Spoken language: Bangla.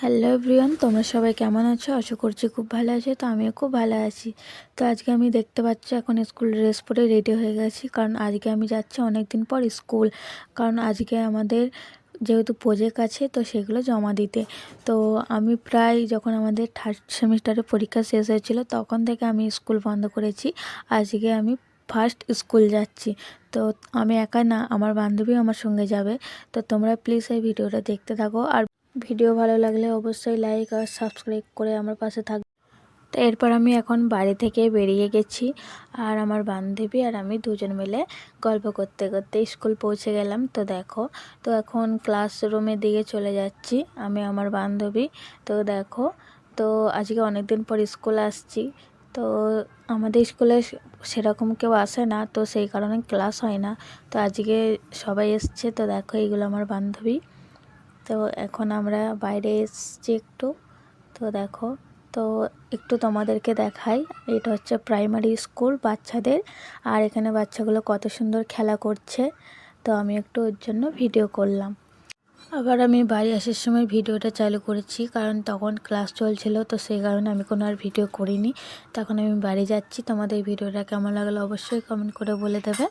হ্যালো এভরিওয়ান, তোমরা সবাই কেমন আছো? আশা করছি খুব ভালো আছো। তো আমিও খুব ভালো আছি। তো আজকে আমি দেখতে পাচ্ছি এখন স্কুল ড্রেস পরে রেডি হয়ে গেছি, কারণ আজকে আমি যাচ্ছি অনেক দিন পর স্কুল। কারণ আজকে আমাদের যেহেতু প্রজেক্ট আছে, তো সেগুলো জমা দিতে। তো আমি প্রায় যখন আমাদের থার্ড সেমিস্টারের পরীক্ষা শেষ হয়েছিল তখন থেকে আমি স্কুল বন্ধ করেছি। আজকে আমি ফার্স্ট স্কুল যাচ্ছি। তো আমি একা না, আমার বান্ধবী আমার সঙ্গে যাবে। তো তোমরা প্লিজ এই ভিডিওটা দেখতে থাকো, আর ভিডিও ভালো লাগলে অবশ্যই লাইক আর সাবস্ক্রাইব করে আমার পাশে থাকবে। তো এরপর আমি এখন বাড়ি থেকে বেরিয়ে গেছি, আর আমার বান্ধবী আর আমি দুজন মিলে গল্প করতে করতে স্কুল পৌঁছে গেলাম। তো দেখো, তো এখন ক্লাসরুমের দিকে চলে যাচ্ছি আমি আমার বান্ধবী। তো দেখো, তো আজকে অনেক দিন পর স্কুল আসছি। তো আমাদের স্কুলে সেরকম কেউ আসে না, তো সেই কারণে ক্লাস হয় না। তো আজকে সবাই এসছে। তো দেখো, এইগুলো আমার বান্ধবী। তো এখন আমরা বাইরে এসছি একটু। তো দেখো, তো একটু তোমাদেরকে দেখাই। এটা হচ্ছে প্রাইমারি স্কুল বাচ্চাদের, আর এখানে বাচ্চাগুলো কত সুন্দর খেলা করছে। তো আমি একটু ওর জন্য ভিডিও করলাম। আবার আমি বাড়ি আসার সময় ভিডিওটা চালু করেছি, কারণ তখন ক্লাস চলছিল, তো সেই কারণে আমি কোনো আর ভিডিও করিনি। তখন আমি বাড়ি যাচ্ছি। তোমাদের এই ভিডিওটা কেমন লাগলো অবশ্যই কমেন্ট করে বলে দেবে।